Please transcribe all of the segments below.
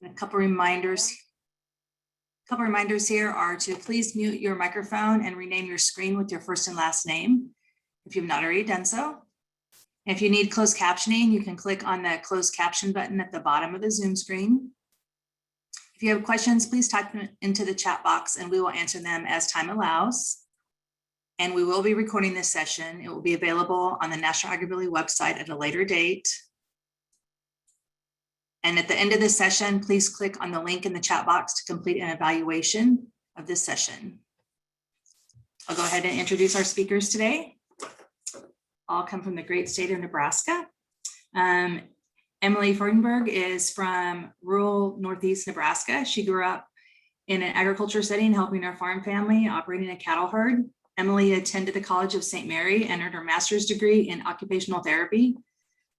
A couple reminders here are to please mute your microphone and rename your screen with your first and last name if you've not already done so. If you need closed captioning, you can click on the closed caption button at the bottom of the Zoom screen. If you have questions, please type them into the chat box and we will answer them as time allows. And we will be recording this session. It will be available on the National Agribility website at a later date. And at the end of this session, please click on the link in the chat box to complete an evaluation of this session. I'll go ahead and introduce our speakers today. All come from the great state of Nebraska. Emily Freudenberg is from rural Northeast Nebraska. She grew up in an agriculture setting, helping her farm family, operating a cattle herd. Emily attended the College of St. Mary and earned her master's degree in occupational therapy.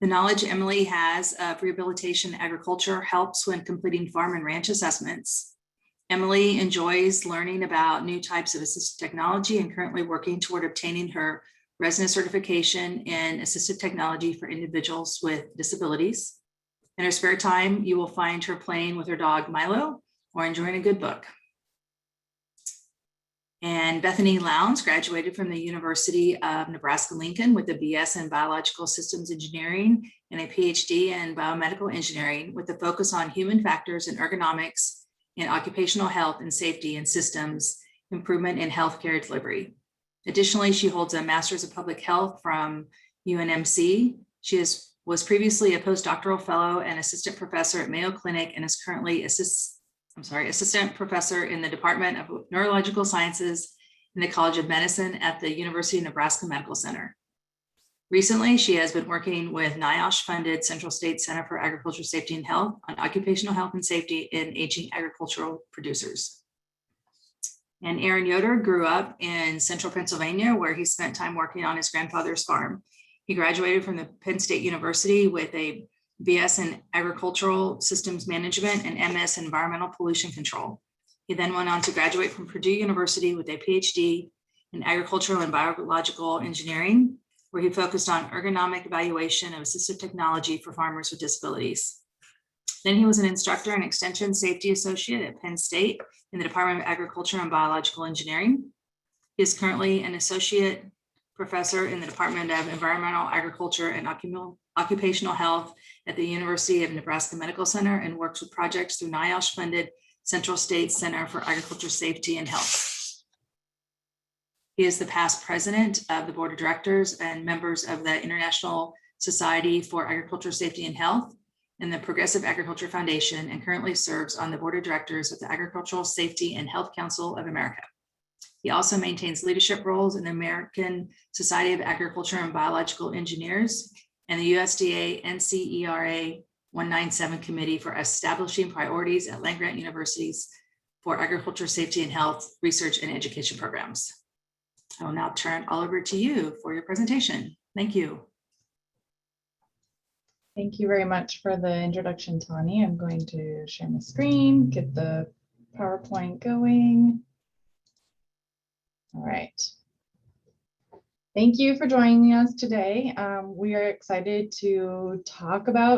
The knowledge Emily has of rehabilitation agriculture helps when completing farm and ranch assessments. Emily enjoys learning about new types of assistive technology and currently working toward obtaining her resident certification in assistive technology for individuals with disabilities. In her spare time, you will find her playing with her dog Milo or enjoying a good book. And Bethany Lowndes graduated from the University of Nebraska-Lincoln with a BS in Biological Systems Engineering and a PhD in Biomedical Engineering with a focus on human factors and ergonomics in occupational health and safety and systems improvement in healthcare delivery. Additionally, she holds a Master's of Public Health from UNMC. She was previously a postdoctoral fellow and assistant professor at Mayo Clinic and is currently assistant professor in the Department of Neurological Sciences in the College of Medicine at the University of Nebraska Medical Center. Recently, she has been working with NIOSH-funded Central States Center for Agriculture Safety and Health on occupational health and safety in aging agricultural producers. And Aaron Yoder grew up in central Pennsylvania, where he spent time working on his grandfather's farm. He graduated from the Penn State University with a BS in Agricultural Systems Management and MS in Environmental Pollution Control. He then went on to graduate from Purdue University with a PhD in Agricultural and Biological Engineering, where he focused on ergonomic evaluation of assistive technology for farmers with disabilities. Then he was an instructor and extension safety associate at Penn State in the Department of Agriculture and Biological Engineering. He is currently an associate professor in the Department of Environmental Agriculture and Occupational Health at the University of Nebraska Medical Center and works with projects through NIOSH-funded Central States Center for Agriculture Safety and Health. He is the past president of the board of directors and members of the International Society for Agriculture Safety and Health and the Progressive Agriculture Foundation, and currently serves on the board of directors of the Agricultural Safety and Health Council of America. He also maintains leadership roles in the American Society of Agriculture and Biological Engineers and the USDA NCERA 197 Committee for establishing priorities at land-grant universities for agriculture safety and health research and education programs. I will now turn it all over to you for your presentation. Thank you. Thank you very much for the introduction, Tani. I'm going to share my screen, get the PowerPoint going. All right. Thank you for joining us today. We are excited to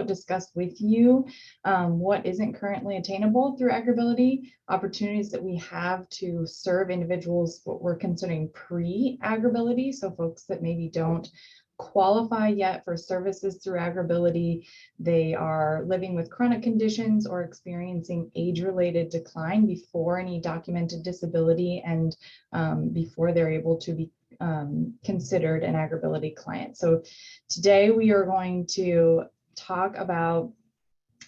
discuss with you what isn't currently attainable through Agrability, opportunities that we have to serve individuals, what we're considering pre-Agrability, so folks that maybe don't qualify yet for services through Agrability. They are living with chronic conditions or experiencing age-related decline before any documented disability and before they're able to be considered an Agrability client. So today we are going to talk about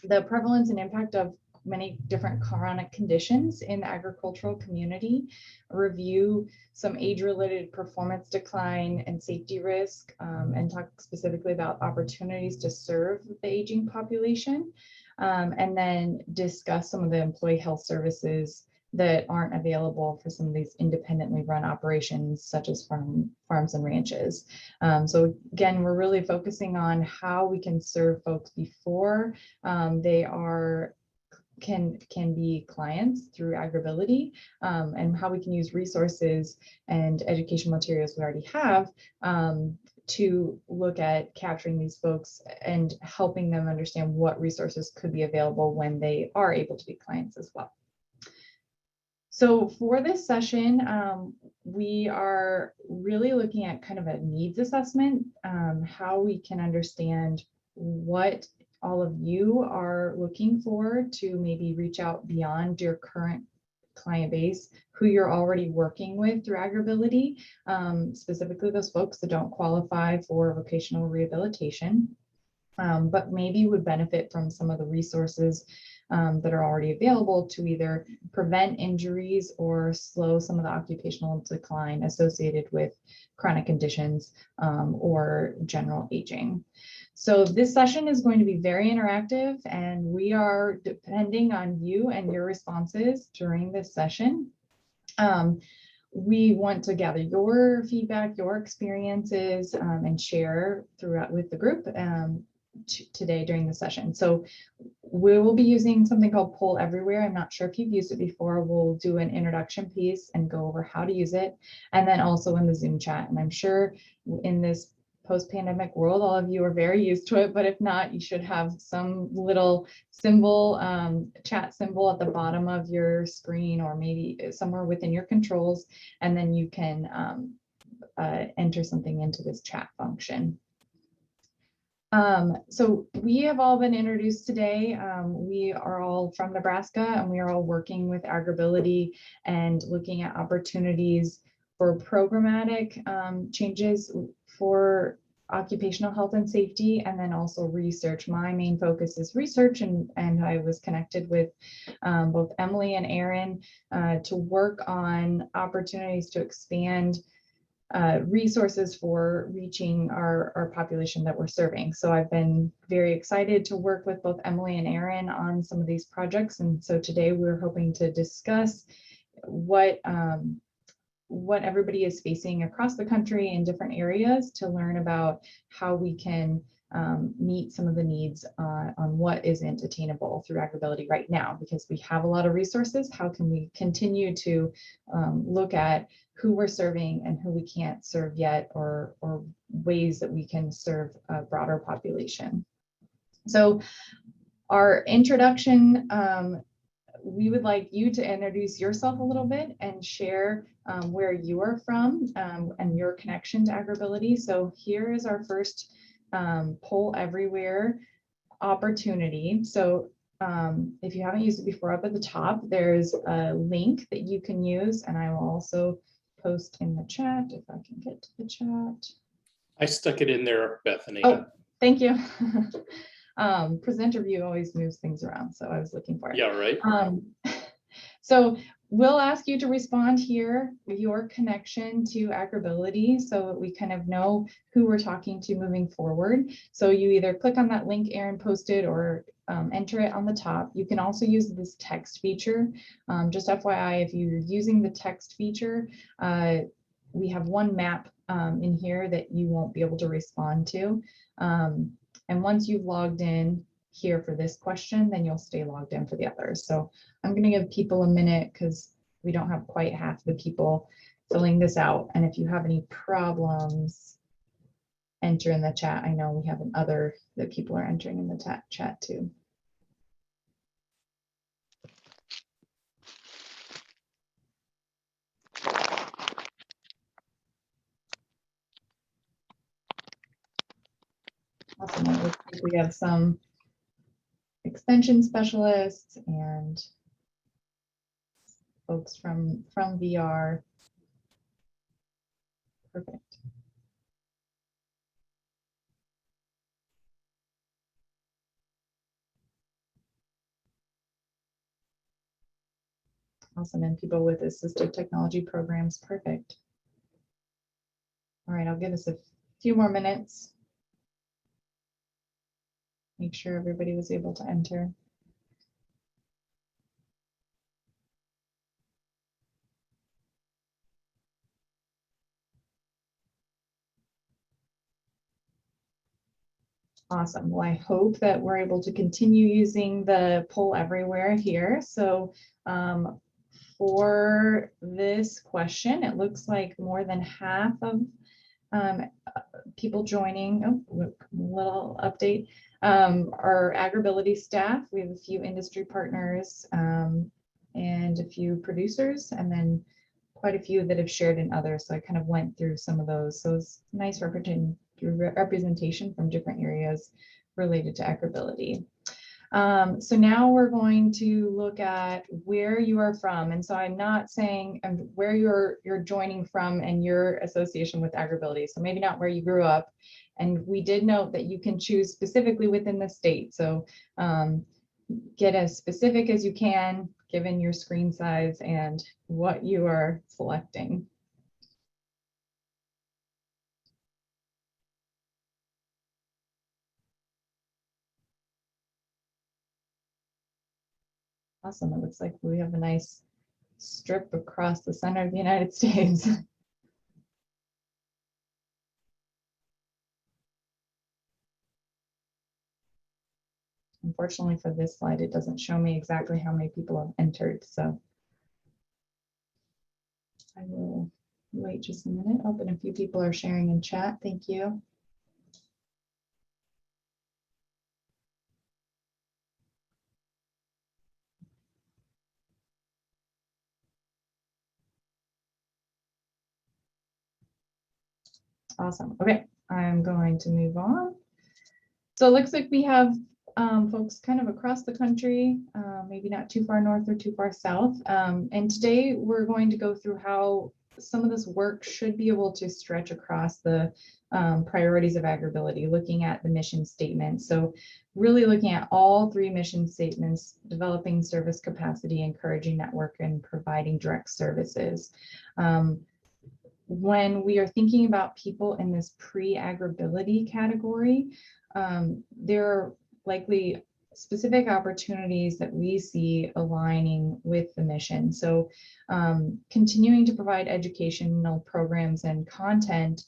the prevalence and impact of many different chronic conditions in the agricultural community, review some age-related performance decline and safety risk, and talk specifically about opportunities to serve the aging population, and then discuss some of the employee health services that aren't available for some of these independently run operations, such as farms and ranches. So again, we're really focusing on how we can serve folks before they can be clients through Agrability, and how we can use resources and education materials we already have to look at capturing these folks and helping them understand what resources could be available when they are able to be clients as well. So for this session, we are really looking at kind of a needs assessment, how we can understand what all of you are looking for to maybe reach out beyond your current client base, who you're already working with through Agrability, specifically those folks that don't qualify for vocational rehabilitation, but maybe would benefit from some of the resources that are already available to either prevent injuries or slow some of the occupational decline associated with chronic conditions or general aging. So this session is going to be very interactive, and we are depending on you and your responses during this session. We want to gather your feedback, your experiences, and share throughout with the group today during the session. So we will be using something called Poll Everywhere. I'm not sure if you've used it before. We'll do an introduction piece and go over how to use it, and then also in the Zoom chat. And I'm sure in this post-pandemic world, all of you are very used to it, but if not, you should have some little symbol, chat symbol at the bottom of your screen, or maybe somewhere within your controls, and then you can enter something into this chat function. So we have all been introduced today. We are all from Nebraska, and we are all working with Agrability and looking at opportunities for programmatic changes for occupational health and safety, and then also research. My main focus is research, and I was connected with both Emily and Aaron to work on opportunities to expand resources for reaching our population that we're serving. So I've been very excited to work with both Emily and Aaron on some of these projects. And so today we're hoping to discuss what everybody is facing across the country in different areas, to learn about how we can meet some of the needs on what isn't attainable through Agrability right now, because we have a lot of resources. How can we continue to look at who we're serving and who we can't serve yet, or ways that we can serve a broader population? So our introduction, we would like you to introduce yourself a little bit and share where you are from and your connection to Agrability. So here is our first Poll Everywhere opportunity. So if you haven't used it before, up at the top, there's a link that you can use, and I will also post in the chat if I can get to the chat. I stuck it in there, Bethany. Oh, thank you. Presenter view always moves things around, so I was looking for it. Yeah, right. So we'll ask you to respond here with your connection to Agrability, so that we kind of know who we're talking to moving forward. So you either click on that link Aaron posted, or enter it on the top. You can also use this text feature. Just FYI, if you're using the text feature, we have one map in here that you won't be able to respond to. And once you've logged in here for this question, then you'll stay logged in for the others. So I'm going to give people a minute, because we don't have quite half the people filling this out. And if you have any problems, enter in the chat. I know we have an other that people are entering in the chat too. Awesome. It looks like we have some extension specialists and folks from VR. Perfect. Awesome. And people with assistive technology programs. Perfect. All right, I'll give us a few more minutes. Make sure everybody was able to enter. Awesome. Well, I hope that we're able to continue using the Poll Everywhere here. So for this question, it looks like more than half of People joining, little update. Our Agrability staff, we have a few industry partners and a few producers, and then quite a few that have shared in others. So I kind of went through some of those. So it's nice representation from different areas related to Agrability. So now we're going to look at where you are from. And so I'm not saying where you're joining from and your association with Agrability. So maybe not where you grew up. And we did note that you can choose specifically within the state. So get as specific as you can, given your screen size and what you are selecting. Awesome. It looks like we have a nice strip across the center of the United States. Unfortunately for this slide, it doesn't show me exactly how many people have entered, so I will wait just a minute. Oh, but a few people are sharing in chat. Thank you. Awesome. Okay, I'm going to move on. So it looks like we have folks kind of across the country, maybe not too far north or too far south. And today we're going to go through how some of this work should be able to stretch across the priorities of Agrability, looking at the mission statement. So really looking at all three mission statements: developing service capacity, encouraging network, and providing direct services. When we are thinking about people in this pre-Agrability category, there are likely specific opportunities that we see aligning with the mission. So continuing to provide educational programs and content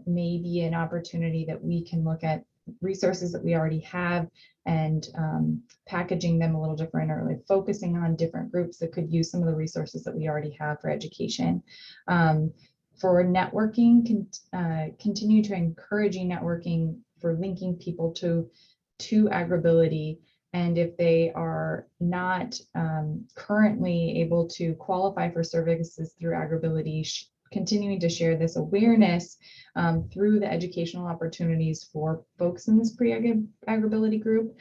may be an opportunity that we can look at resources that we already have and packaging them a little different, or like focusing on different groups that could use some of the resources that we already have for education. For networking, continue to encouraging networking for linking people to Agrability. And if they are not currently able to qualify for services through Agrability, continuing to share this awareness through the educational opportunities for folks in this pre-Agrability group,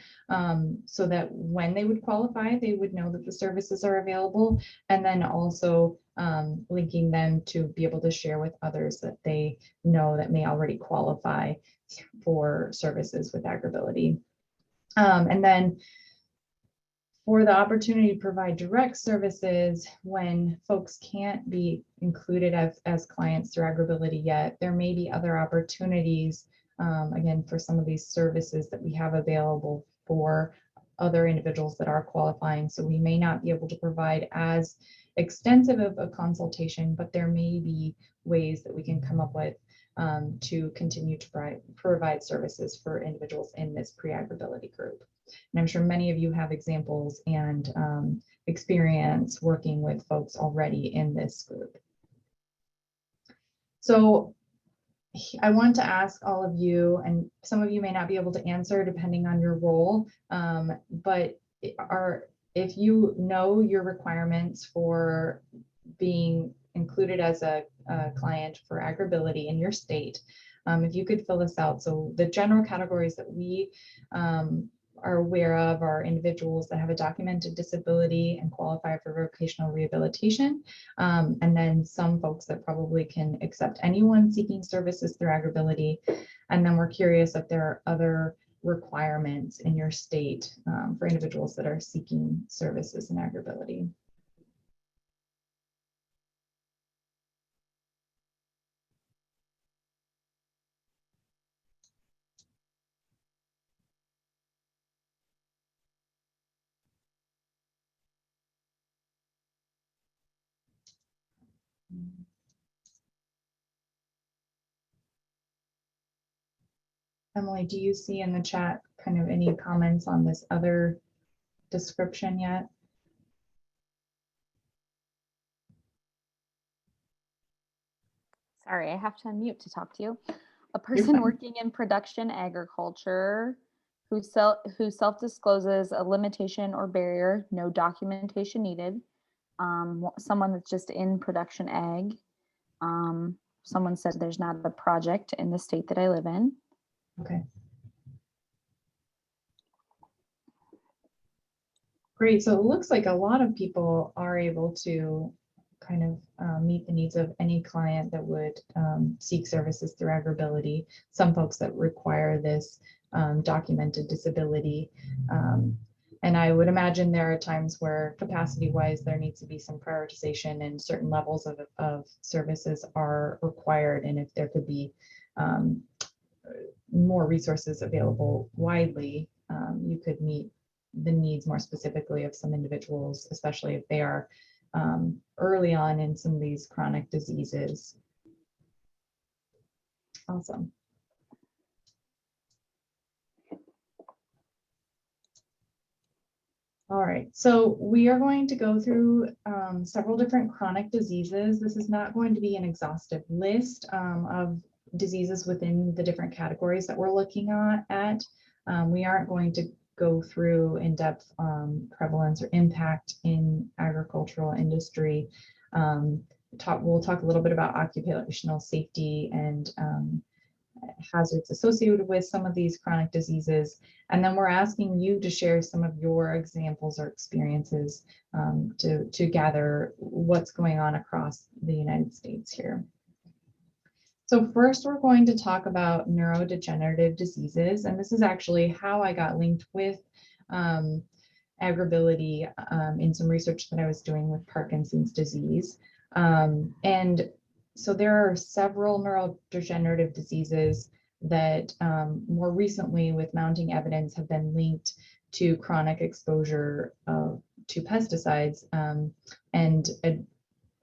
so that when they would qualify, they would know that the services are available, and then also linking them to be able to share with others that they know that may already qualify for services with Agrability. And then for the opportunity to provide direct services when folks can't be included as clients through Agrability yet, there may be other opportunities, again, for some of these services that we have available for other individuals that are qualifying. So we may not be able to provide as extensive of a consultation, but there may be ways that we can come up with to continue to provide services for individuals in this pre-Agrability group. And I'm sure many of you have examples and experience working with folks already in this group. So I want to ask all of you, and some of you may not be able to answer depending on your role, but if you know your requirements for being included as a client for Agrability in your state, if you could fill this out. So the general categories that we are aware of are individuals that have a documented disability and qualify for vocational rehabilitation, and then some folks that probably can accept anyone seeking services through Agrability. And then we're curious if there are other requirements in your state for individuals that are seeking services in Agrability. Emily, do you see in the chat kind of any comments on this other description yet? Sorry, I have to unmute to talk to you. A person working in production agriculture who self-discloses a limitation or barrier, no documentation needed. Someone that's just in production ag. Someone said there's not a project in the state that I live in. Okay. Great. So it looks like a lot of people are able to kind of meet the needs of any client that would seek services through Agrability. Some folks that require this documented disability. And I would imagine there are times where capacity-wise, there needs to be some prioritization and certain levels of services are required. And if there could be more resources available widely, you could meet the needs more specifically of some individuals, especially if they are early on in some of these chronic diseases. Awesome. All right, so we are going to go through several different chronic diseases. This is not going to be an exhaustive list of diseases within the different categories that we're looking at. We aren't going to go through in-depth prevalence or impact in agricultural industry. We'll talk a little bit about occupational safety and hazards associated with some of these chronic diseases. And then we're asking you to share some of your examples or experiences to gather what's going on across the United States here. So first, we're going to talk about neurodegenerative diseases, and this is actually how I got linked with Agrability in some research that I was doing with Parkinson's disease. And so there are several neurodegenerative diseases that more recently, with mounting evidence, have been linked to chronic exposure to pesticides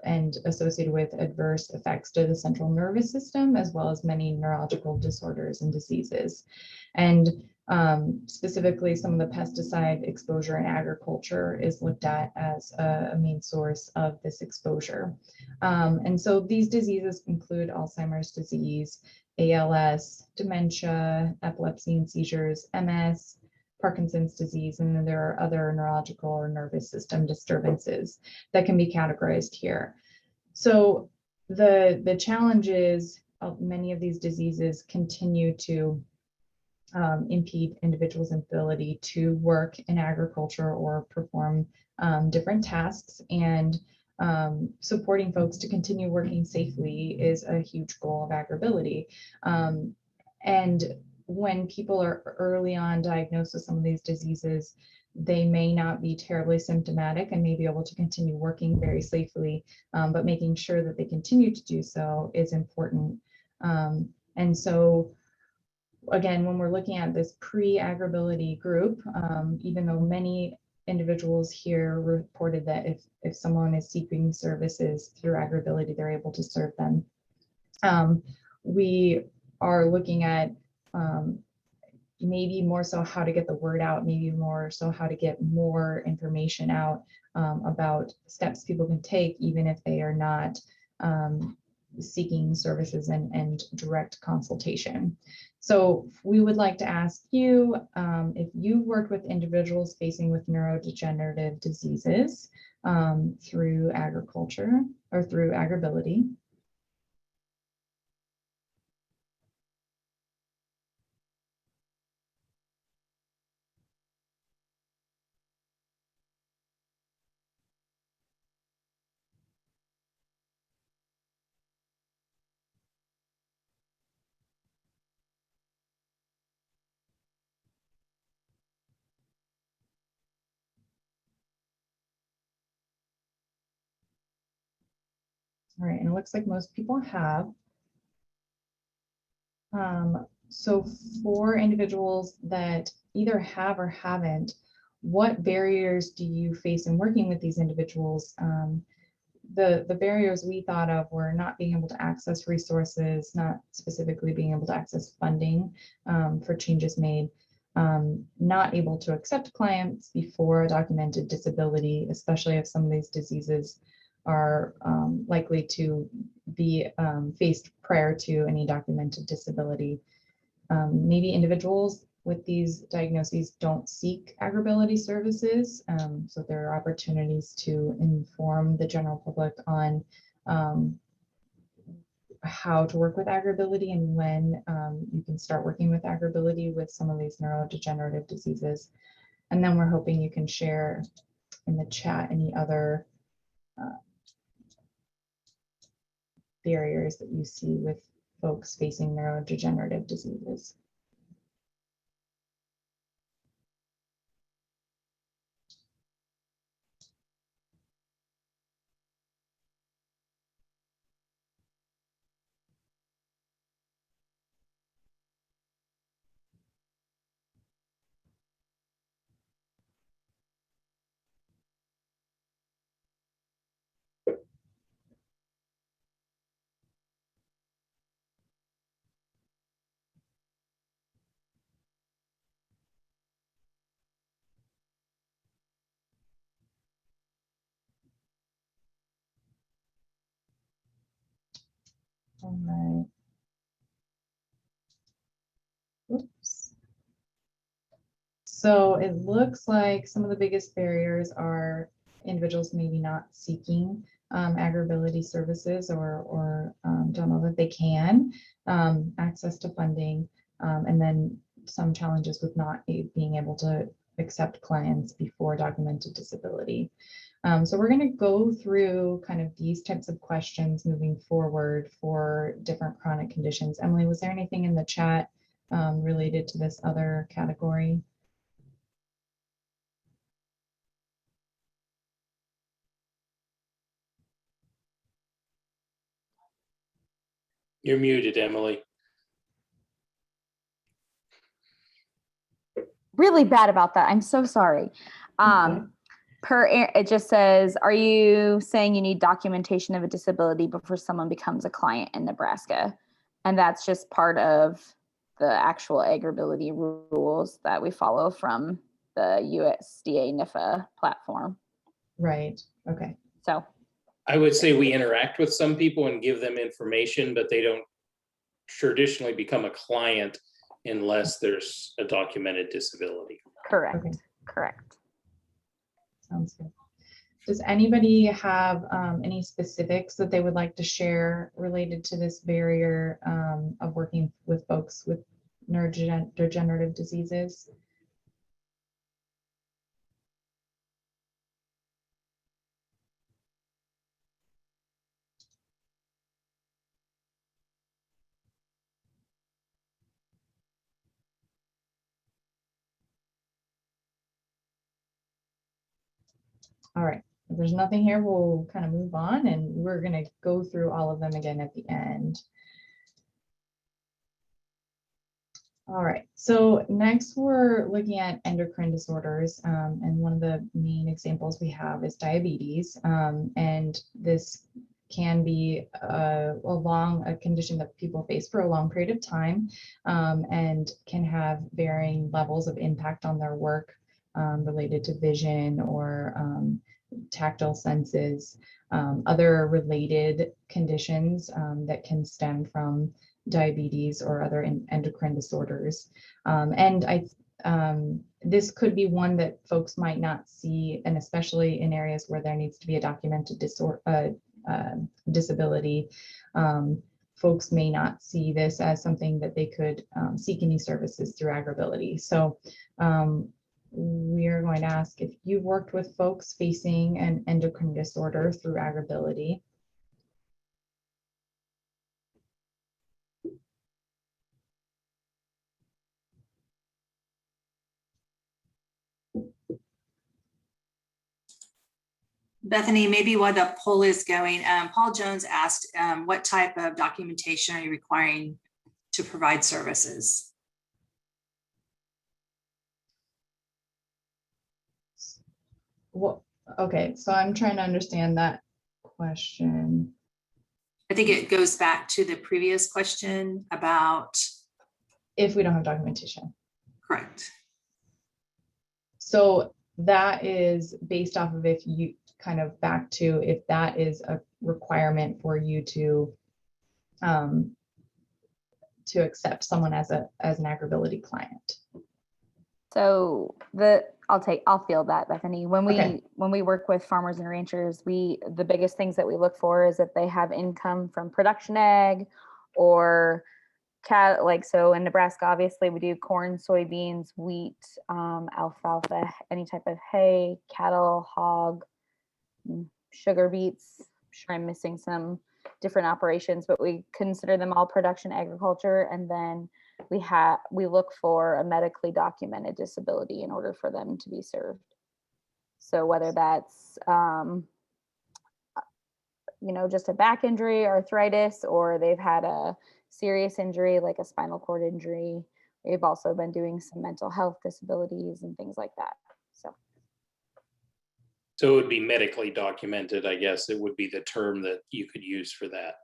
and associated with adverse effects to the central nervous system, as well as many neurological disorders and diseases. And specifically, some of the pesticide exposure in agriculture is looked at as a main source of this exposure. And so these diseases include Alzheimer's disease, ALS, dementia, epilepsy and seizures, MS, Parkinson's disease, and then there are other neurological or nervous system disturbances that can be categorized here. So the challenge is many of these diseases continue to impede individuals' ability to work in agriculture or perform different tasks, and supporting folks to continue working safely is a huge goal of Agrability. And when people are early on diagnosed with some of these diseases, they may not be terribly symptomatic and may be able to continue working very safely, but making sure that they continue to do so is important. And so again, when we're looking at this pre-Agrability group, even though many individuals here reported that if someone is seeking services through Agrability, they're able to serve them. We are looking at maybe more so how to get the word out, maybe more so how to get more information out about steps people can take, even if they are not seeking services and direct consultation. So we would like to ask you if you've worked with individuals facing with neurodegenerative diseases through agriculture or through Agrability. All right, and it looks like most people have. So for individuals that either have or haven't, what barriers do you face in working with these individuals? The barriers we thought of were not being able to access resources, not specifically being able to access funding for changes made, not able to accept clients before a documented disability, especially if some of these diseases are likely to be faced prior to any documented disability. Maybe individuals with these diagnoses don't seek Agrability services, so there are opportunities to inform the general public on how to work with Agrability and when you can start working with Agrability with some of these neurodegenerative diseases. And then we're hoping you can share in the chat any other barriers that you see with folks facing neurodegenerative diseases. All right. Oops. So it looks like some of the biggest barriers are individuals maybe not seeking Agrability services or don't know that they can, access to funding, and then some challenges with not being able to accept clients before documented disability. So we're going to go through kind of these types of questions moving forward for different chronic conditions. Emily, was there anything in the chat related to this other category? You're muted, Emily. Really bad about that. I'm so sorry. Okay. It just says, are you saying you need documentation of a disability before someone becomes a client in Nebraska? And that's just part of the actual Agrability rules that we follow from the USDA NIFA platform. Right. Okay. So I would say we interact with some people and give them information, but they don't traditionally become a client unless there's a documented disability. correct. Okay. Correct. Sounds good. Does anybody have any specifics that they would like to share related to this barrier of working with folks with neurodegenerative diseases? All right, if there's nothing here, we'll kind of move on and we're going to go through all of them again at the end. All right, so next we're looking at endocrine disorders, and one of the main examples we have is diabetes, and this can be a condition that people face for a long period of time, and can have varying levels of impact on their work related to vision or tactile senses, other related conditions that can stem from diabetes or other endocrine disorders. This could be one that folks might not see, and especially in areas where there needs to be a documented disability, folks may not see this as something that they could seek any services through Agrability. So we're going to ask if you've worked with folks facing an endocrine disorder through Agrability. Bethany, maybe while the poll is going, Paul Jones asked, what type of documentation are you requiring to provide services? Well, okay, so I'm trying to understand that question. I think it goes back to the previous question about. If we don't have documentation. Correct. So that is based off of if you kind of back to if that is a requirement for you to accept someone as an Agrability client. So I'll field that, Bethany. When we work with farmers and ranchers, the biggest things that we look for is that they have income from production ag or cat, like, so in Nebraska, obviously we do corn, soybeans, wheat, alfalfa, any type of hay, cattle, hog, sugar beets. I'm sure I'm missing some different operations, but we consider them all production agriculture. And then we look for a medically documented disability in order for them to be served. So whether that's just a back injury, arthritis, or they've had a serious injury like a spinal cord injury. We've also been doing some mental health disabilities and things like that. So it would be medically documented, I guess. It would be the term that you could use for that.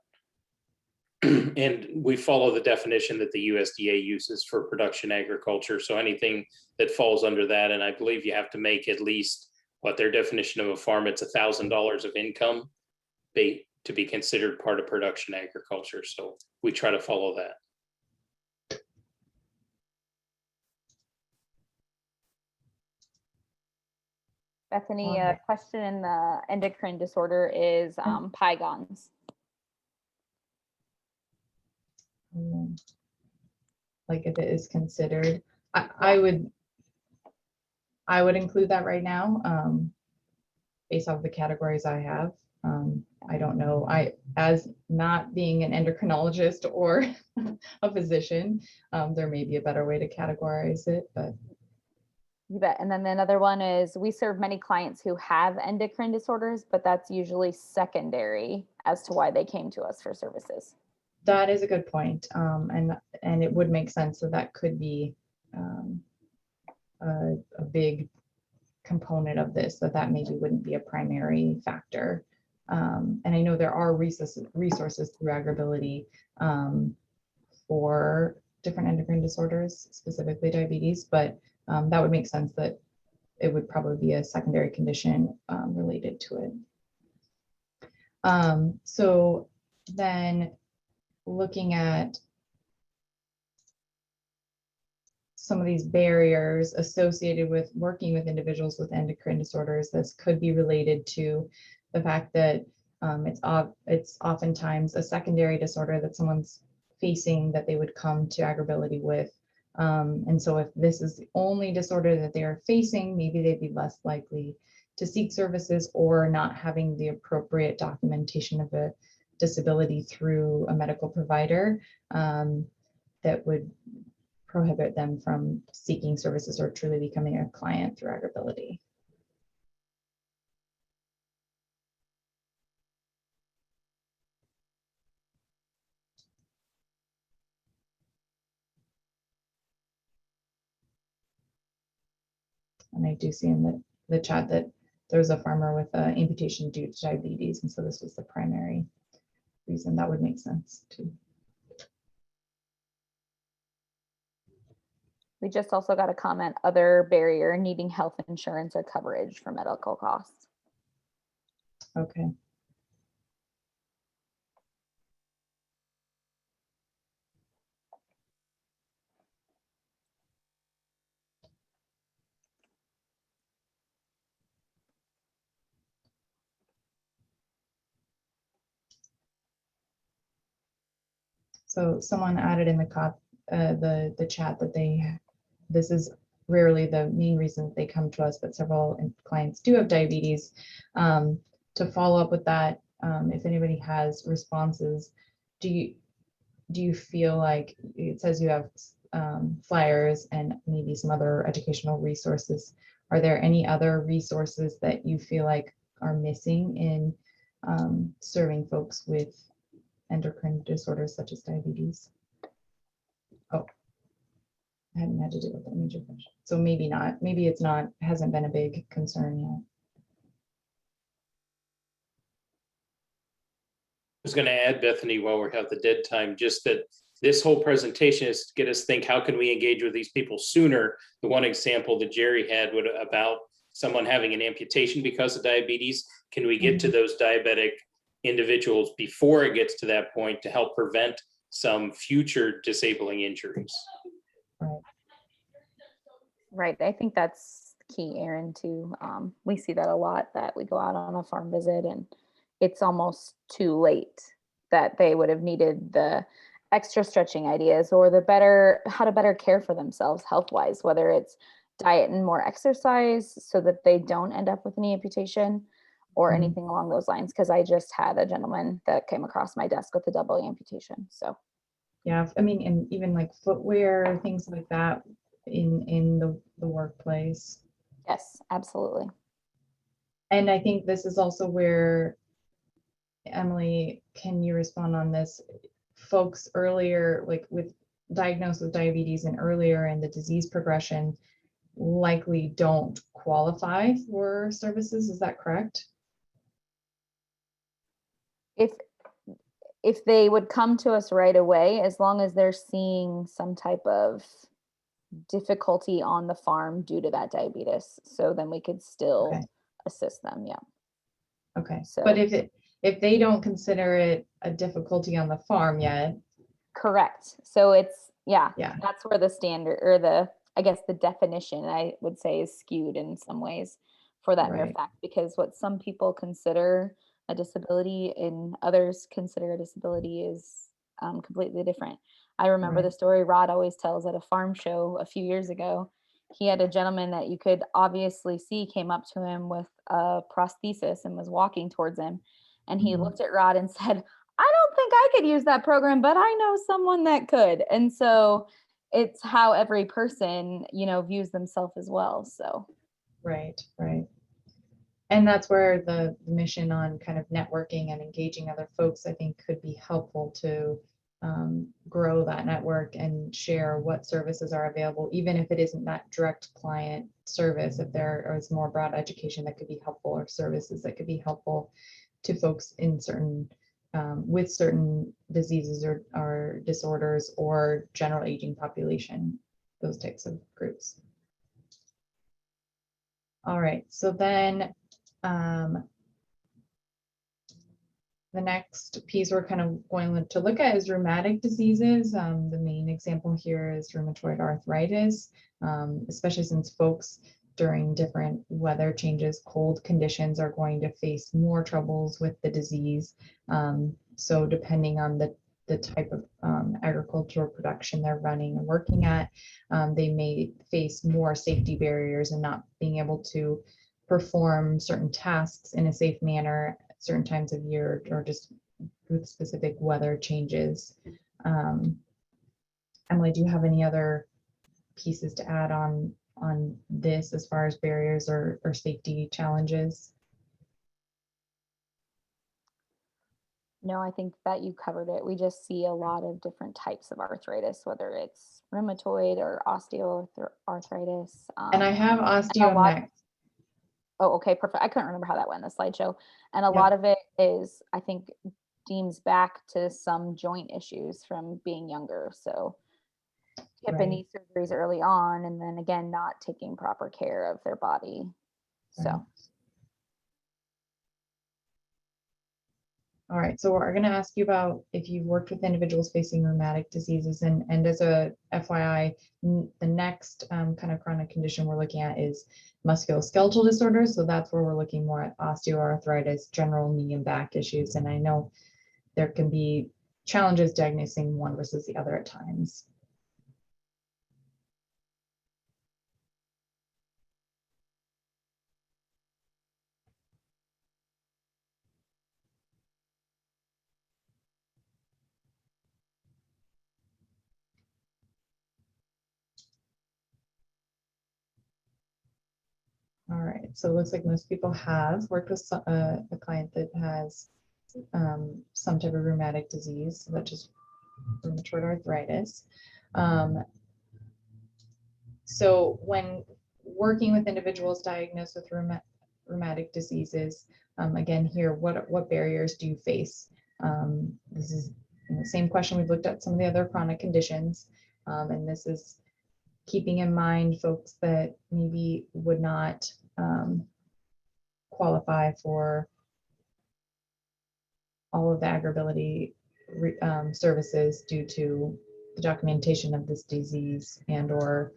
And we follow the definition that the USDA uses for production agriculture. So anything that falls under that, and I believe you have to make at least what their definition of a farm, it's $1,000 of income to be considered part of production agriculture. So we try to follow that. Bethany, a question in the endocrine disorder is pygons. Like if it is considered, I would include that right now, based off the categories I have. I don't know, as not being an endocrinologist or a physician, there may be a better way to categorize it, but. You bet. And then another one is we serve many clients who have endocrine disorders, but that's usually secondary as to why they came to us for services. That is a good point. And it would make sense that could be a big component of this, that maybe wouldn't be a primary factor. And I know there are resources through Agrability for different endocrine disorders, specifically diabetes, but that would make sense that it would probably be a secondary condition related to it. So then looking at some of these barriers associated with working with individuals with endocrine disorders, this could be related to the fact that it's oftentimes a secondary disorder that someone's facing that they would come to Agrability with. And so if this is the only disorder that they are facing, maybe they'd be less likely to seek services, or not having the appropriate documentation of a disability through a medical provider that would prohibit them from seeking services or truly becoming a client through Agrability. And I do see in the chat that there's a farmer with an amputation due to diabetes, and so this was the primary reason. That would make sense too. We just also got a comment, other barrier, needing health insurance or coverage for medical costs. Okay. So someone added in the chat that this is rarely the main reason that they come to us, but several clients do have diabetes. To follow up with that, if anybody has responses, do you feel like, it says you have flyers and maybe some other educational resources. Are there any other resources that you feel like are missing in serving folks with endocrine disorders such as diabetes? Oh, I hadn't had to deal with that major question. So maybe not, maybe it's not, hasn't been a big concern yet. I was going to add, Bethany, while we have the dead time, just that this whole presentation is to get us think, how can we engage with these people sooner? The one example that Jerry had about someone having an amputation because of diabetes? Can we get to those diabetic individuals before it gets to that point to help prevent some future disabling injuries? Right. I think that's key, Aaron, too. We see that a lot, that we go out on a farm visit and it's almost too late, that they would have needed the extra stretching ideas or how to better care for themselves health-wise, whether it's diet and more exercise so that they don't end up with an amputation or anything along those lines. Because I just had a gentleman that came across my desk with a double amputation. So Yeah, I mean, and even like footwear, things like that in the workplace. yes, absolutely. And I think this is also where, Emily, can you respond on this? Folks earlier, like with diagnosed with diabetes and earlier in the disease progression, likely don't qualify for services. Is that correct? If they would come to us right away, as long as they're seeing some type of difficulty on the farm due to that diabetes, so then we could still Okay. assist them. Yeah. Okay. So, but if they don't consider it a difficulty on the farm yet. Correct. So it's, yeah, Yeah. that's where the standard, or I guess the definition, I would say, is skewed in some ways for that mere Right. fact, because what some people consider a disability and others consider a disability is completely different. I remember Right. the story Rod always tells at a farm show a few years ago. He had a gentleman that you could obviously see came up to him with a prosthesis and was walking towards him. And he Mhm. looked at Rod and said, "I don't think I could use that program, but I know someone that could." And so it's how every person, views themselves as well. So Right. And that's where the mission on kind of networking and engaging other folks, I think, could be helpful to grow that network and share what services are available, even if it isn't that direct client service. If there is more broad education that could be helpful, or services that could be helpful to folks in certain with certain diseases or disorders, or general aging population, those types of groups. All right, so then the next piece we're kind of going to look at is rheumatic diseases. The main example here is rheumatoid arthritis, especially since folks during different weather changes, cold conditions, are going to face more troubles with the disease. So depending on the type of agricultural production they're running and working at, they may face more safety barriers and not being able to perform certain tasks in a safe manner at certain times of year, or just with specific weather changes. Emily, do you have any other pieces to add on this as far as barriers or safety challenges? no, I think that you covered it. We just see a lot of different types of arthritis, whether it's rheumatoid or osteoarthritis. And I have osteo next. Oh, okay, perfect. I couldn't remember how that went in the slideshow. And a Yep. lot of it is, I think, deems back to some joint issues from being younger. So hip and knee surgeries early on, and then again, not taking proper care of their body. So. All right, so we're going to ask you about if you've worked with individuals facing rheumatic diseases, and as a FYI, the next kind of chronic condition we're looking at is musculoskeletal disorders. So that's where we're looking more at osteoarthritis, general knee and back issues. And I know there can be challenges diagnosing one versus the other at times. All right, so it looks like most people have worked with a client that has some type of rheumatic disease, such as rheumatoid arthritis. So when working with individuals diagnosed with rheumatic diseases, again here, what barriers do you face? This is the same question we've looked at some of the other chronic conditions, and this is keeping in mind folks that maybe would not qualify for all of the Agrability services due to the documentation of this disease and or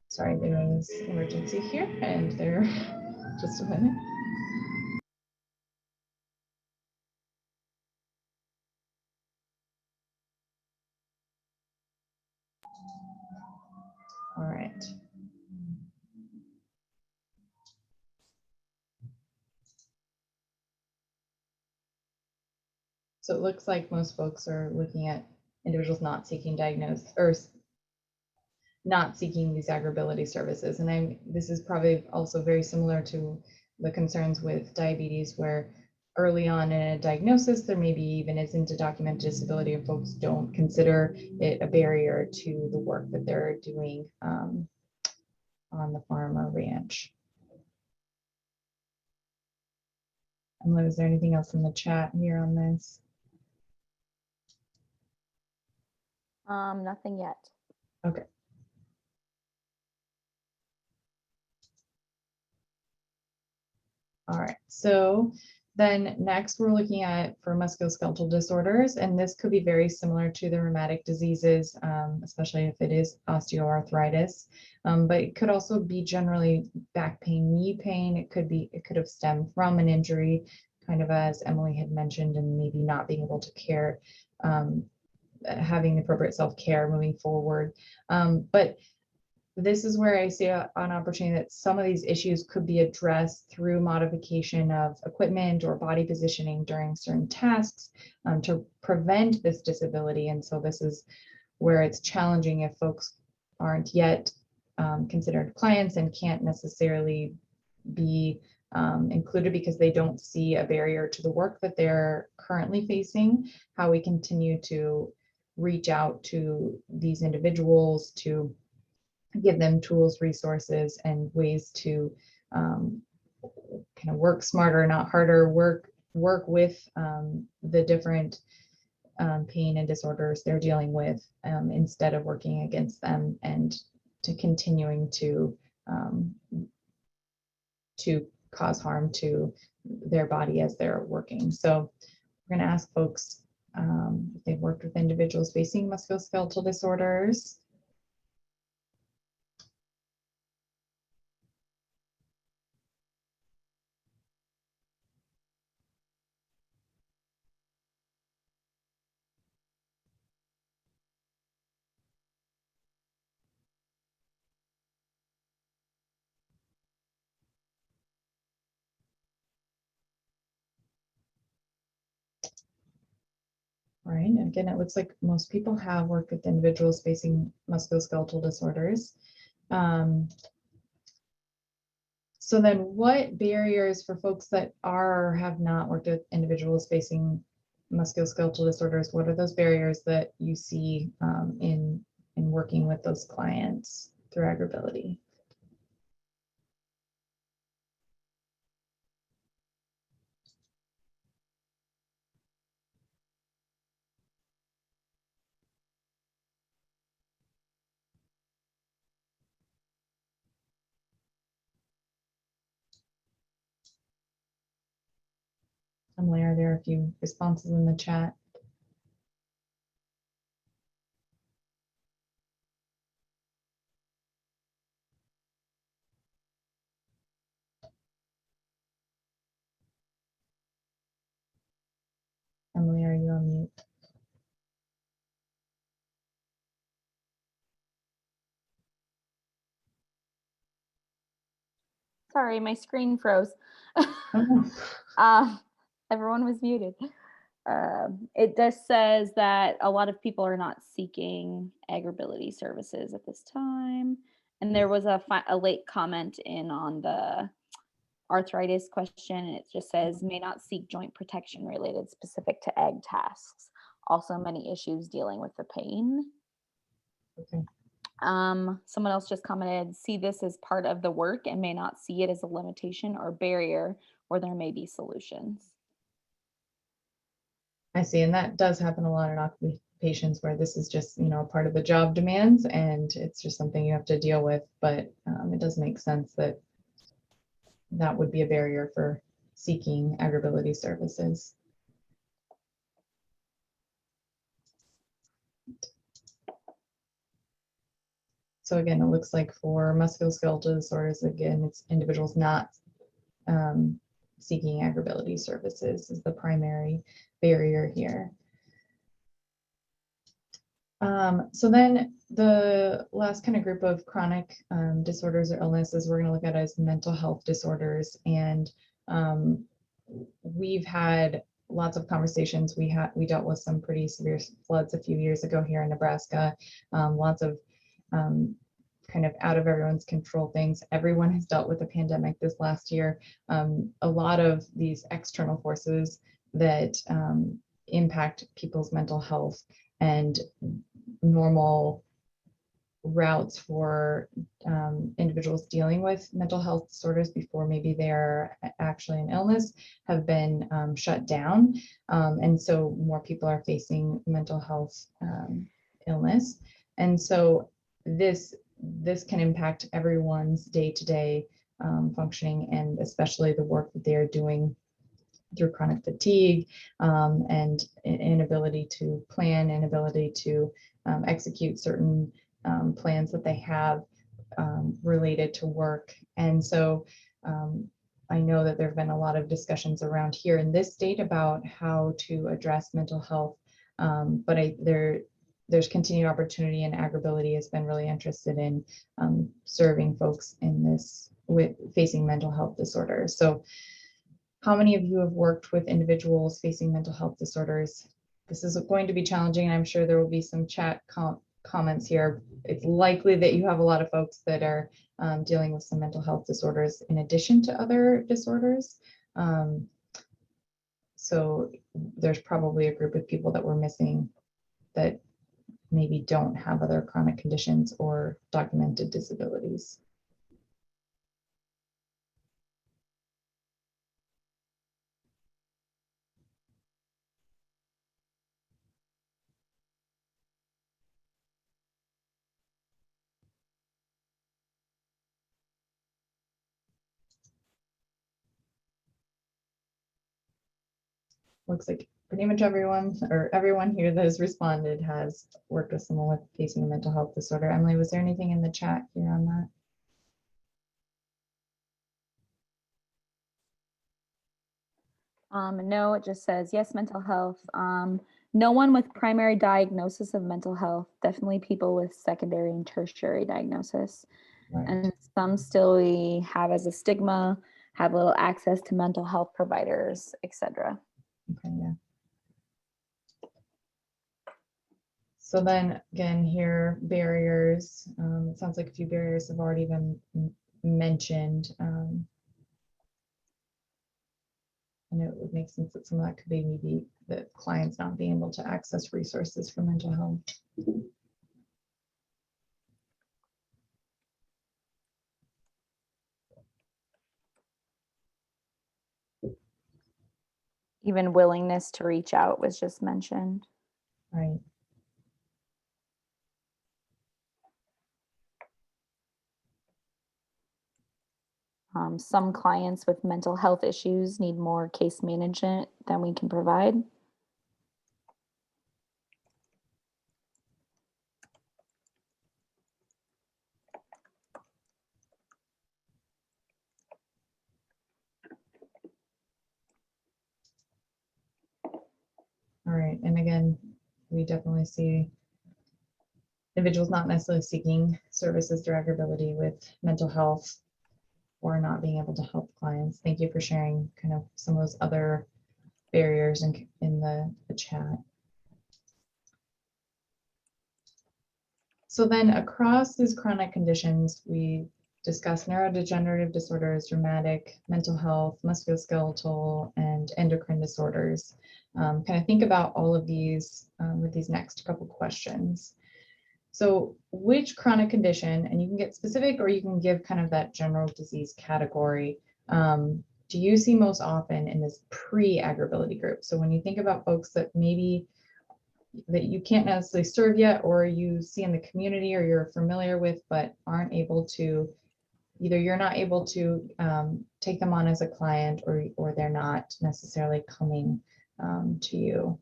sorry, there is emergency here and there. Just a minute. All right. So it looks like most folks are looking at individuals not seeking diagnosis or not seeking these Agrability services. And this is probably also very similar to the concerns with diabetes, where early on in a diagnosis, there maybe even isn't a documented disability and folks don't consider it a barrier to the work that they're doing on the farm or ranch. Emily, is there anything else in the chat here on this? Nothing yet. Okay. All right, so then next we're looking at for musculoskeletal disorders, and this could be very similar to the rheumatic diseases, especially if it is osteoarthritis, but it could also be generally back pain, knee pain. It could have stemmed from an injury, kind of as Emily had mentioned, and maybe not being able to care, having the appropriate self-care moving forward. But this is where I see an opportunity that some of these issues could be addressed through modification of equipment or body positioning during certain tasks to prevent this disability. And so this is where it's challenging if folks aren't yet considered clients and can't necessarily be included because they don't see a barrier to the work that they're currently facing, how we continue to reach out to these individuals to give them tools, resources, and ways to kind of work smarter, not harder, work with the different pain and disorders they're dealing with instead of working against them, and to continuing to cause harm to their body as they're working. So we're going to ask folks if they've worked with individuals facing musculoskeletal disorders. Right, and again, it looks like most people have worked with individuals facing musculoskeletal disorders. So then what barriers for folks that are or have not worked with individuals facing musculoskeletal disorders, what are those barriers that you see in working with those clients through Agrability? Emily, are there a few responses in the chat? Emily, are you on mute? Sorry, my screen froze. Oh. Everyone was muted. It just says that a lot of people are not seeking Agrability services at this time. And there was a late comment in on the arthritis question. It just says may not seek joint protection related specific to ag tasks. Also many issues dealing with the pain. Okay. Someone else just commented, see this as part of the work and may not see it as a limitation or barrier where there may be solutions. I see, and that does happen a lot in occupations where this is just, you know, a part of the job demands and it's just something you have to deal with, but it does make sense that that would be a barrier for seeking Agrability services. So again, it looks like for musculoskeletal disorders, again, it's individuals not seeking Agrability services is the primary barrier here. So then the last kind of group of chronic disorders or illnesses we're going to look at is mental health disorders. And we've had lots of conversations. We dealt with some pretty severe floods a few years ago here in Nebraska. Lots of kind of out of everyone's control things. Everyone has dealt with a pandemic this last year. A lot of these external forces that impact people's mental health and normal routes for individuals dealing with mental health disorders before maybe they're actually an illness have been shut down. And so more people are facing mental health illness. And so this can impact everyone's day-to-day functioning, and especially the work that they're doing through chronic fatigue and inability to plan, inability to execute certain plans that they have related to work. And so I know that there have been a lot of discussions around here in this state about how to address mental health, but there's continued opportunity, and Agrability has been really interested in serving folks in this with facing mental health disorders. So how many of you have worked with individuals facing mental health disorders? This is going to be challenging, and I'm sure there will be some chat comments here. It's likely that you have a lot of folks that are dealing with some mental health disorders in addition to other disorders. So there's probably a group of people that we're missing that maybe don't have other chronic conditions or documented disabilities. Looks like pretty much everyone here that has responded has worked with someone with facing a mental health disorder. Emily, was there anything in the chat here on that? No, it just says, yes, mental health. No one with primary diagnosis of mental health, definitely people with secondary and tertiary diagnosis. Right. And some still we have as a stigma, have little access to mental health providers, etc. Okay, yeah. So then again here, barriers. It sounds like a few barriers have already been mentioned. And it would make sense that some of that could be maybe the clients not being able to access resources for mental health. Even willingness to reach out was just mentioned. Right. Some clients with mental health issues need more case management than we can provide. All right, and again, we definitely see individuals not necessarily seeking services through Agrability with mental health or not being able to help clients. Thank you for sharing kind of some of those other barriers in the chat. So then across these chronic conditions, we discuss neurodegenerative disorders, rheumatic, mental health, musculoskeletal, and endocrine disorders. Kind of think about all of these with these next couple questions. So which chronic condition, and you can get specific or you can give kind of that general disease category, do you see most often in this pre-Agrability group? So when you think about folks that maybe that you can't necessarily serve yet, or you see in the community or you're familiar with, but aren't able to, either you're not able to take them on as a client, or they're not necessarily coming to you.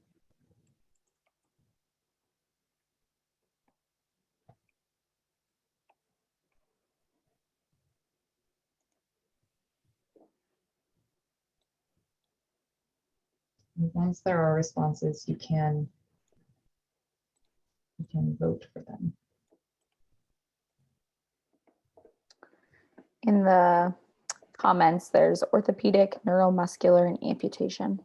Once there are responses, you can vote for them. In the comments, there's orthopedic, neuromuscular, and amputation.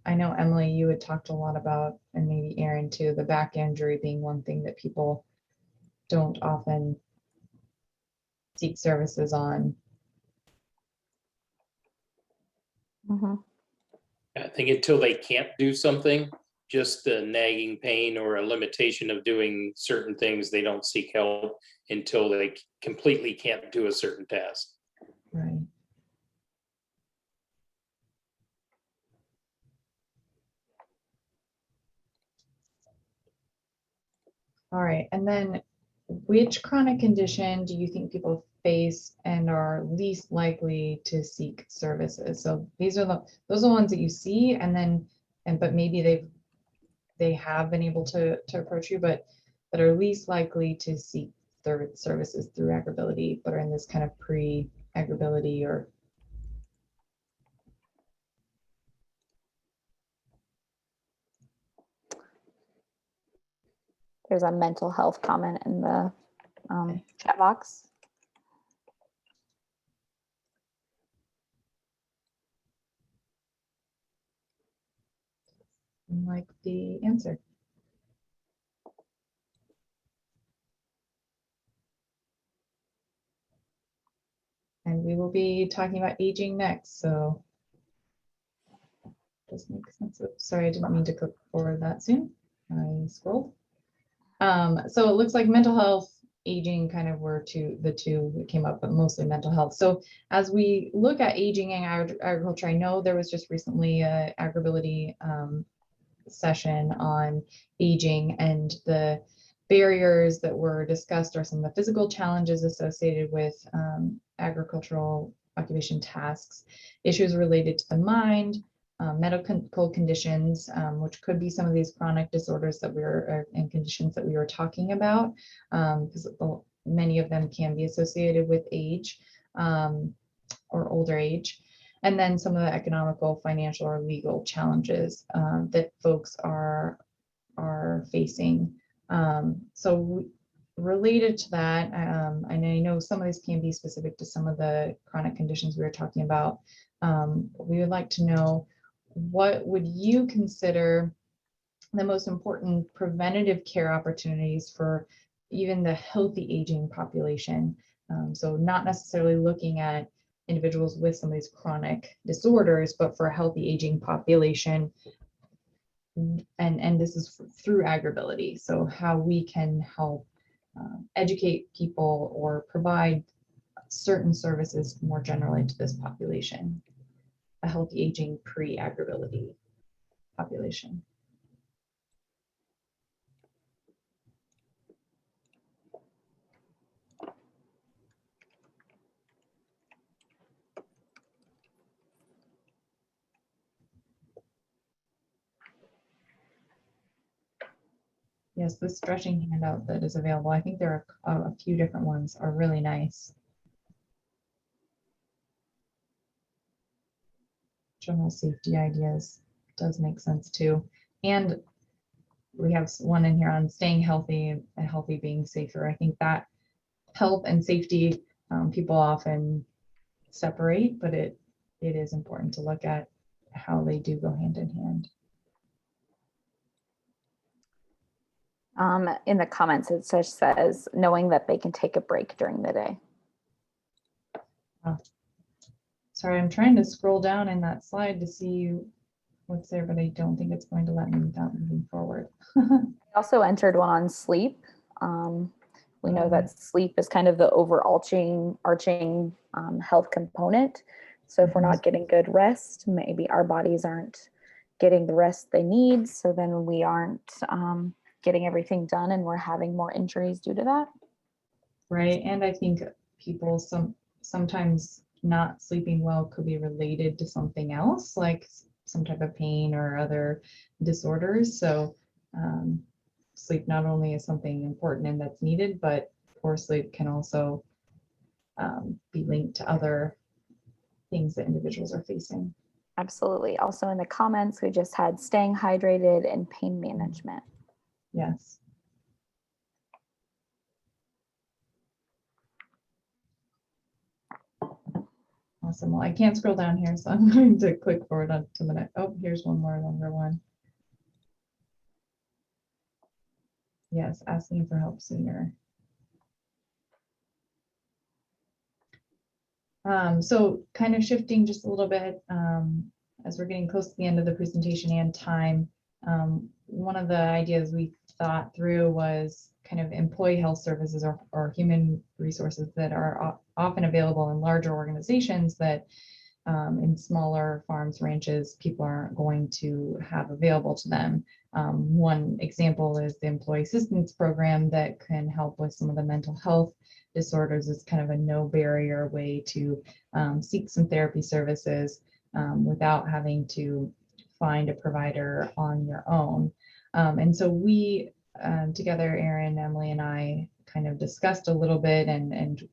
I know, Emily, you had talked a lot about, and maybe Aaron too, the back injury being one thing that people don't often seek services on. Mm-hmm. I think until they can't do something, just the nagging pain or a limitation of doing certain things, they don't seek help until they completely can't do a certain task. Right. All right, and then which chronic condition do you think people face and are least likely to seek services? So those are the ones that you see, and then but maybe they have been able to approach you, but that are least likely to seek their services through Agrability, but are in this kind of pre-Agrability or. There's a mental health comment in the chat box. Like the answer. And we will be talking about aging next, so does make sense. Oops, sorry, I didn't mean to click forward that soon. I scrolled. So it looks like mental health, aging kind of were the two that came up, but mostly mental health. So as we look at aging in agriculture, I know there was just recently a Agrability session on aging, and the barriers that were discussed are some of the physical challenges associated with agricultural occupation tasks, issues related to the mind, medical conditions, which could be some of these chronic disorders that and conditions that we were talking about, because many of them can be associated with age or older age. And then some of the economical, financial, or legal challenges that folks are facing. So related to that, and I know some of these can be specific to some of the chronic conditions we were talking about. We would like to know, what would you consider the most important preventative care opportunities for even the healthy aging population? So not necessarily looking at individuals with some of these chronic disorders, but for a healthy aging population. And this is through Agrability. So how we can help educate people or provide certain services more generally to this population, a healthy aging pre-Agrability population. Yes, the stretching handout that is available, I think there are a few different ones, are really nice. General safety ideas does make sense too. And we have one in here on staying healthy and healthy being safer. I think that health and safety, people often separate, but it is important to look at how they do go hand in hand. In the comments, it just says knowing that they can take a break during the day. Sorry, I'm trying to scroll down in that slide to see what's there, but I don't think it's going to let me without moving forward. I also entered one on sleep. We know that sleep is kind of the overarching health component. So if we're not getting good rest, maybe our bodies aren't getting the rest they need. So then we aren't getting everything done, and we're having more injuries due to that. Right, and I think people sometimes not sleeping well could be related to something else, like some type of pain or other disorders. So sleep not only is something important and that's needed, but poor sleep can also be linked to other things that individuals are facing. Absolutely. Also in the comments, we just had staying hydrated and pain management. Yes. Awesome. Well, I can't scroll down here, so I'm going to click forward on to the next. Oh, here's one more longer one. Yes, asking for help sooner. So kind of shifting just a little bit as we're getting close to the end of the presentation and time. One of the ideas we thought through was kind of employee health services or human resources that are often available in larger organizations that in smaller farms, ranches, people aren't going to have available to them. One example is the employee assistance program that can help with some of the mental health disorders. It's kind of a no barrier way to seek some therapy services without having to find a provider on your own. And so we together, Erin, Emily, and I kind of discussed a little bit and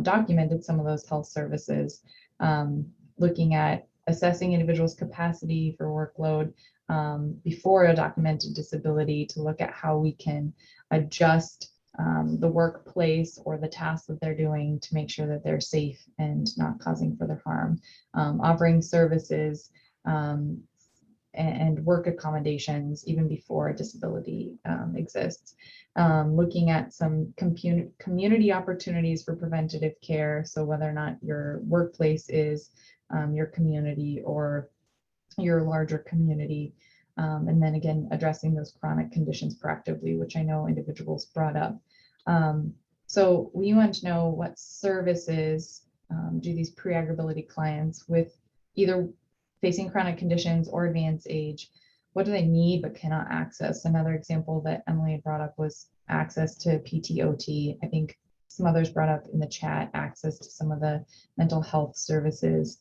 documented some of those health services, looking at assessing individuals' capacity for workload before a documented disability to look at how we can adjust the workplace or the tasks that they're doing to make sure that they're safe and not causing further harm, offering services and work accommodations even before a disability exists. Looking at some community opportunities for preventative care. So whether or not your workplace is your community or your larger community. And then again, addressing those chronic conditions proactively, which I know individuals brought up. So we want to know what services do these pre-Agrability clients with either facing chronic conditions or advanced age, what do they need but cannot access? Another example that Emily had brought up was access to PTOT. I think some others brought up in the chat access to some of the mental health services.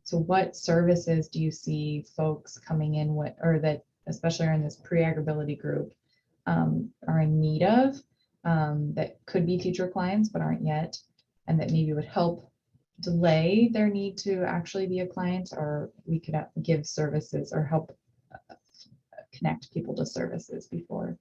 So what services do you see folks coming in with, or that especially are in this pre-Agrability group, are in need of, that could be future clients but aren't yet, and that maybe would help delay their need to actually be a client, or we could give services or help connect people to services before.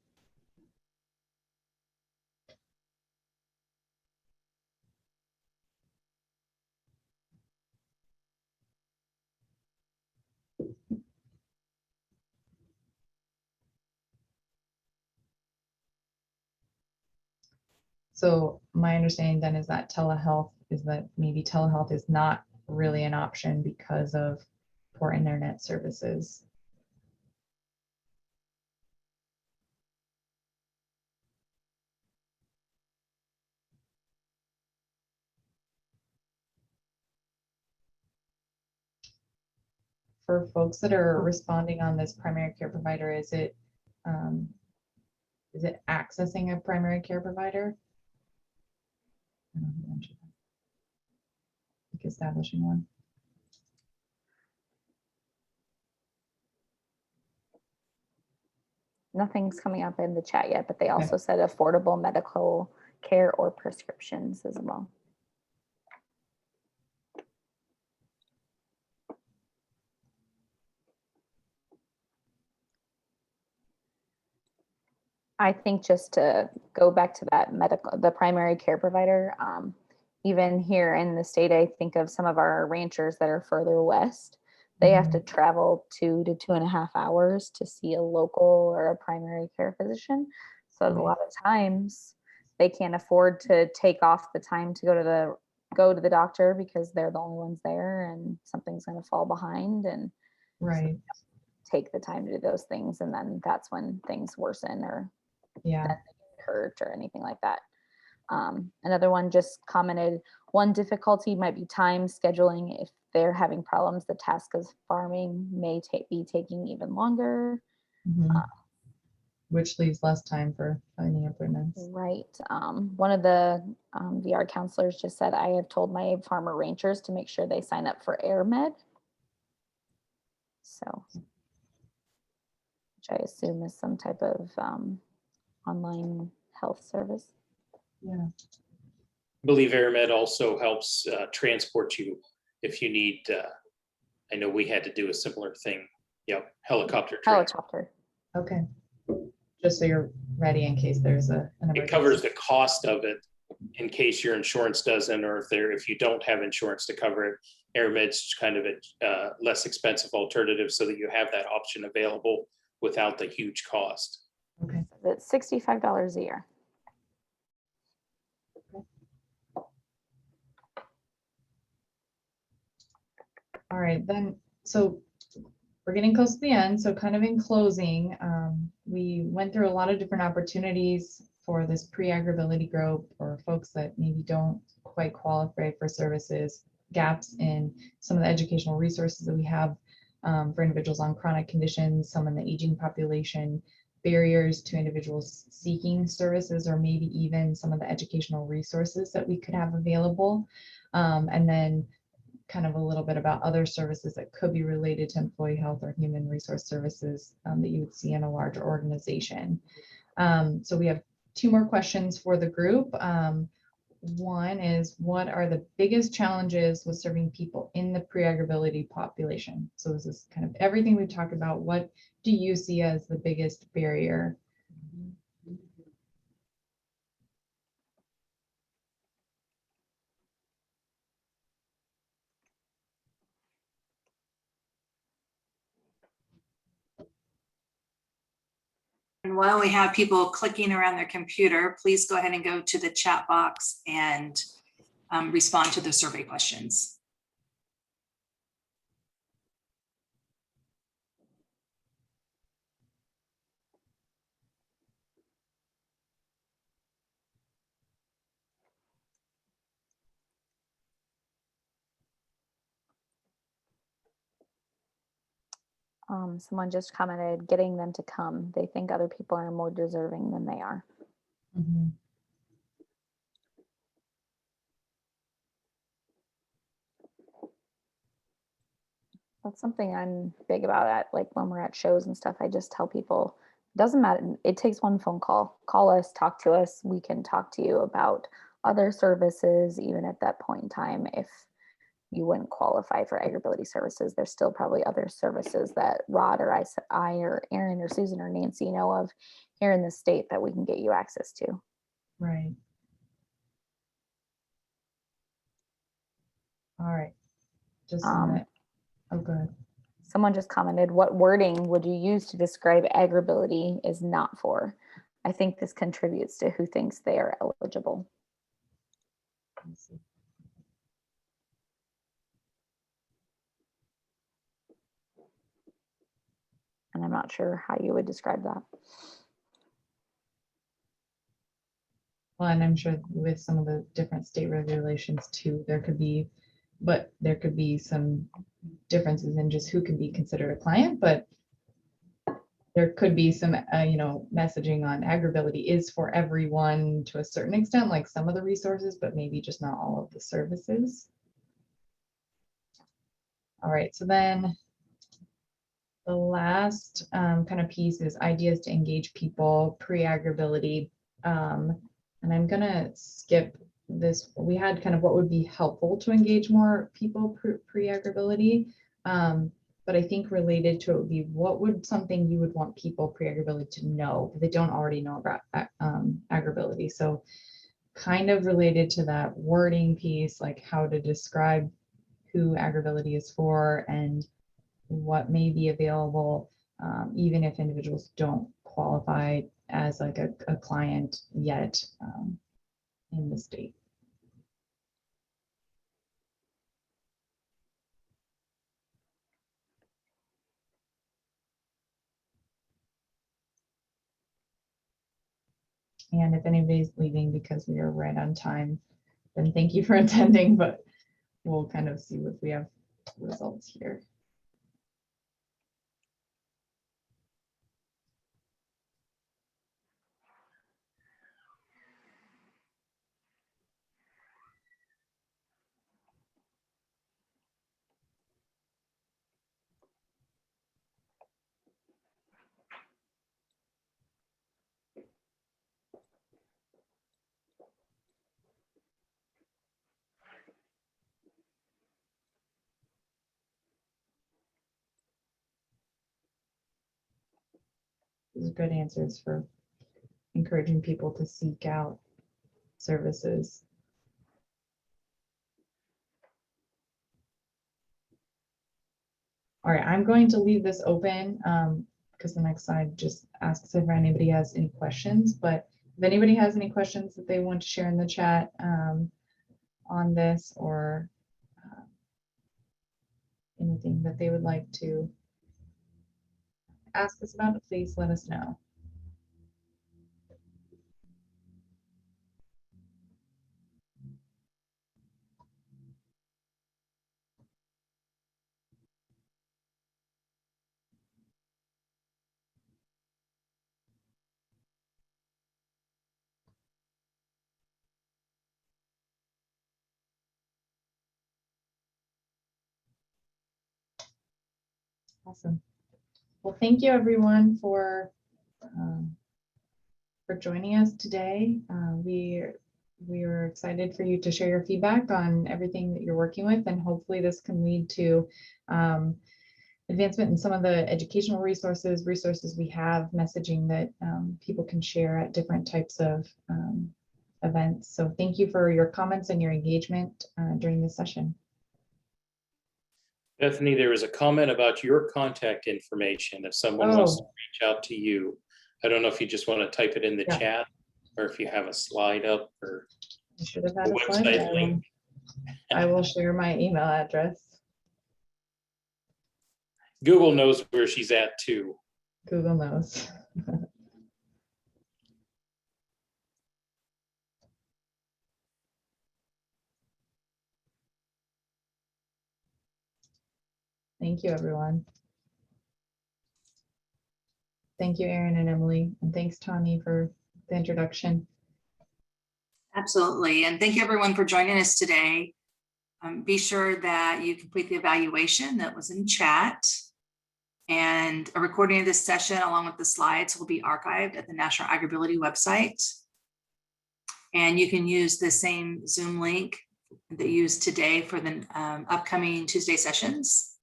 So my understanding then is that maybe telehealth is not really an option because of poor internet services. For folks that are responding on this primary care provider, is it accessing a primary care provider? I don't know who answered that. Like establishing one. Nothing's coming up in the chat yet, but they also said affordable medical care or prescriptions as well. I think just to go back to that the primary care provider, even here in the state, I think of some of our ranchers that are further west. They have to travel 2 to 2.5 hours to see a local or a primary care physician. So a lot of times they can't afford to take off the time to go to the go to the doctor because they're the only ones there and something's going to fall behind, and Right. take the time to do those things. And then that's when things worsen or Yeah. then they get hurt or anything like that. Another one just commented, one difficulty might be time scheduling. If they're having problems, the task of farming may be taking even longer. Mhm. Which leaves less time for finding appointments. Right. One of the VR counselors just said, I have told my farmer rangers to make sure they sign up for AirMed. So, which I assume is some type of online health service. Yeah. I believe AirMed also helps transport you if you need, I know we had to do a similar thing. Yep, helicopter transport. Helicopter. Okay. Just so you're ready in case there's an emergency. It covers the cost of it in case your insurance doesn't, or if you don't have insurance to cover it. AirMed's kind of a less expensive alternative so that you have that option available without the huge cost. Okay. It's $65 a year. All right, then, so we're getting close to the end. So kind of in closing, we went through a lot of different opportunities for this pre-agrability group, or folks that maybe don't quite qualify for services, gaps in some of the educational resources that we have for individuals on chronic conditions, some in the aging population, barriers to individuals seeking services, or maybe even some of the educational resources that we could have available. And then kind of a little bit about other services that could be related to employee health or human resource services that you would see in a larger organization. So we have 2 more questions for the group. One is, what are the biggest challenges with serving people in the pre-agrability population? So this is kind of everything we've talked about. What do you see as the biggest barrier? And while we have people clicking around their computer, please go ahead and go to the chat box and respond to the survey questions. Someone just commented, getting them to come. They think other people are more deserving than they are. Mhm. That's something I'm big about at, like when we're at shows and stuff. I just tell people, doesn't matter. It takes one phone call. Call us, talk to us. We can talk to you about other services, even at that point in time. If you wouldn't qualify for Agrability services, there's still probably other services that Rod or I or Aaron or Susan or Nancy know of here in the state that we can get you access to. Right. All right. Just a minute. Oh, good. Someone just commented, what wording would you use to describe Agrability is not for? I think this contributes to who thinks they are eligible. Let's see. And I'm not sure how you would describe that. Well, and I'm sure with some of the different state regulations too, there could be some differences in just who can be considered a client, but there could be some, messaging on Agrability is for everyone to a certain extent, like some of the resources, but maybe just not all of the services. All right, so then the last kind of piece is ideas to engage people pre-Agrability. And I'm gonna skip this. We had kind of what would be helpful to engage more people pre-Agrability. But I think related to it would be, what would something you would want people pre-Agrability to know if they don't already know about Agrability? So kind of related to that wording piece, like how to describe who Agrability is for and what may be available, even if individuals don't qualify as like a client yet in the state. And if anybody's leaving because we are right on time, then thank you for attending, but we'll kind of see if we have results here. These are good answers for encouraging people to seek out services. All right, I'm going to leave this open because the next slide just asks if anybody has any questions. But if anybody has any questions that they want to share in the chat on this, or anything that they would like to ask us about, please let us know. Awesome. Well, thank you everyone for joining us today. We are excited for you to share your feedback on everything that you're working with, and hopefully this can lead to advancement in some of the educational resources we have, messaging that people can share at different types of events. So thank you for your comments and your engagement during this session. Bethany, there was a comment about your contact information if someone wants to reach out to you. I don't know if you just want to type it in the chat, or if you have a slide up, or I should have had a a slide. website link. I will share my email address. Google knows where she's at too. Google knows. Thank you, everyone. Thank you, Erin and Emily, and thanks, Tani, for the introduction. Absolutely. And thank you everyone for joining us today. Be sure that you complete the evaluation that was in chat, and a recording of this session along with the slides will be archived at the National Agrability website. And you can use the same Zoom link that you used today for the upcoming Tuesday sessions.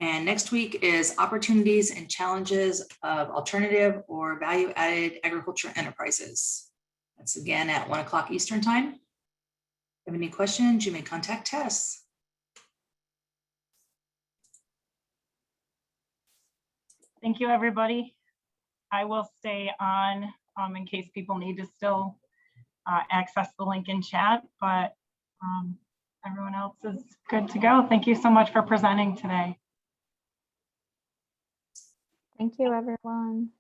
And next week is opportunities and challenges of alternative or value-added agriculture enterprises. That's again at 1 o'clock Eastern time. If you have any questions, you may contact Tess. Thank you, everybody. I will stay on in case people need to still access the link in chat, but everyone else is good to go. Thank you so much for presenting today. Thank you, everyone.